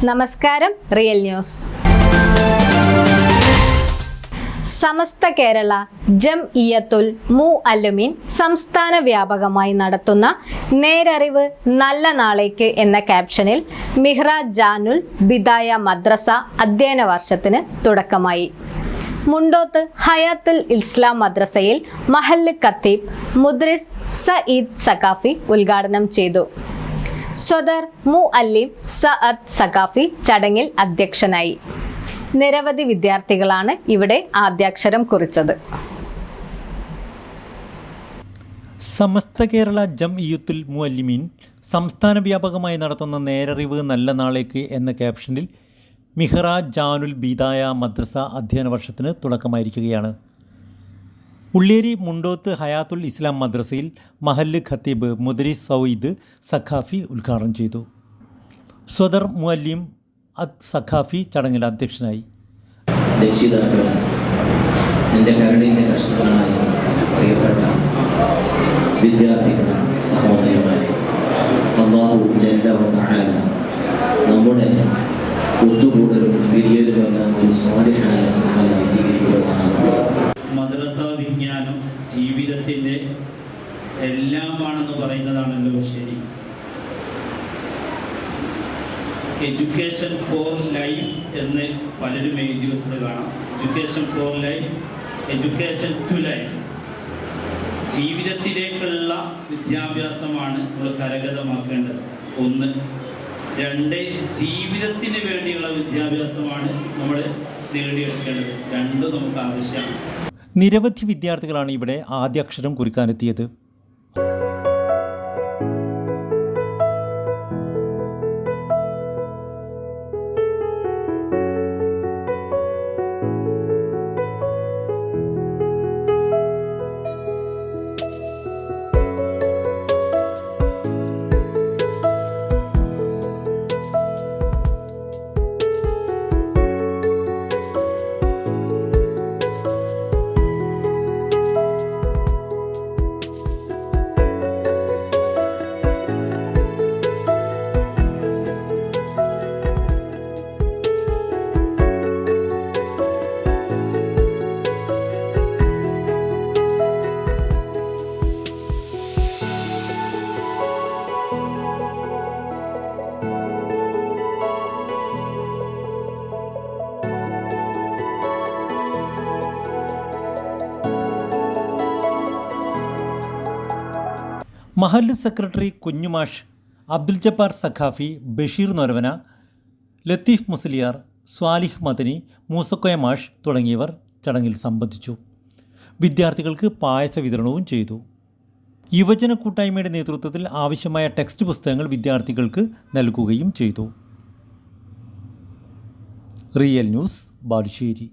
നമസ്കാരം. Real news. Samastha Kerala Jamiyyathul Muallimeen സംസ്ഥാന വ്യാപകമായി നടത്തുന്ന നേരറിവ് നല്ല നാളേക്ക് എന്ന ക്യാപ്ഷനിൽ മിഹ്റാജ് ജാനുൽ ബിദായ മദ്രസ അധ്യയന വർഷത്തിന് തുടക്കമായി. മുണ്ടോത്ത് ഹയാത്തുൽ ഇസ്ലാം മദ്രസയിൽ മഹല്ല് ഖത്തീബ് മുദ്രിസ് സഈദ് സഖാഫി ഉദ്ഘാടനം ചെയ്തു. സ്വദർ മുഅല്ലിം സഅദ് സഖാഫി ചടങ്ങിൽ അധ്യക്ഷനായി. നിരവധി വിദ്യാർത്ഥികളാണ് ഇവിടെ ആദ്യാക്ഷരം കുറിച്ചത്. സമസ്ത കേരള ജംഇയ്യത്തുൽ മുഅല്ലിമീൻ സംസ്ഥാന വ്യാപകമായി നടത്തുന്ന നേരറിവ് നല്ല നാളേക്ക് എന്ന ക്യാപ്ഷനിൽ മിഹ്റാജ് ജാനുൽ ബിദായ മദ്രസ അധ്യയന വർഷത്തിന് തുടക്കമായിരിക്കുകയാണ്. ഉള്ളേരി മുണ്ടോത്ത് ഹയാത്തുൽ ഇസ്ലാം മദ്രസയിൽ മഹല്ല് ഖത്തീബ് മുദ്രിസ് സഈദ് സഖാഫി ഉദ്ഘാടനം ചെയ്തു. സ്വദർ മുഅല്ലിം സഖാഫി ചടങ്ങിൽ അധ്യക്ഷനായി. രക്ഷിതാക്കൾ, എൻ്റെ കരടിൻ്റെ കഷ്ണങ്ങളായ പ്രിയപ്പെട്ട വിദ്യാർത്ഥികൾ, സഹോദരിമാരെ, അല്ലാഹു ജല്ല വ തആല നമ്മുടെ ഒത്തുകൂടലും പിരിയലുമെല്ലാം ഒരു സ്വാലിഹായ അമലായി സ്വീകരിക്കുവാനാണ്. മദ്രസ വിജ്ഞാനം ജീവിതത്തിൻ്റെ എല്ലാമാണെന്ന് പറയുന്നതാണല്ലോ ശരി. എഡ്യൂക്കേഷൻ ഫോർ ലൈഫ് എന്ന് പലരും എഴുതി വെച്ചത് കാണാം. Education for life, education to life. ജീവിതത്തിലേക്കുള്ള വിദ്യാഭ്യാസമാണ് നമ്മൾ കരഗതമാക്കേണ്ടത്. ഒന്ന്. രണ്ട്, ജീവിതത്തിന് വേണ്ടിയുള്ള വിദ്യാഭ്യാസമാണ് നമ്മൾ നേടിയെടുക്കേണ്ടത്. രണ്ടും നമുക്ക് ആവശ്യമാണ്. നിരവധി വിദ്യാർത്ഥികളാണ് ഇവിടെ ആദ്യാക്ഷരം കുറിക്കാനെത്തിയത്. മഹല്ല് സെക്രട്ടറി കുഞ്ഞുമാഷ്, അബ്ദുൽ ജബ്ബാർ സഖാഫി, ബഷീർ നൊരവന, ലത്തീഫ് മുസ്ലിയാർ, സ്വാലിഹ് മദനി, മൂസക്കോയ മാഷ് തുടങ്ങിയവർ ചടങ്ങിൽ സംബന്ധിച്ചു. വിദ്യാർത്ഥികൾക്ക് പായസ വിതരണവും ചെയ്തു. യുവജന കൂട്ടായ്മയുടെ നേതൃത്വത്തിൽ ആവശ്യമായ ടെക്സ്റ്റ് പുസ്തകങ്ങൾ വിദ്യാർത്ഥികൾക്ക് നൽകുകയും ചെയ്തു. Real news, Balussery.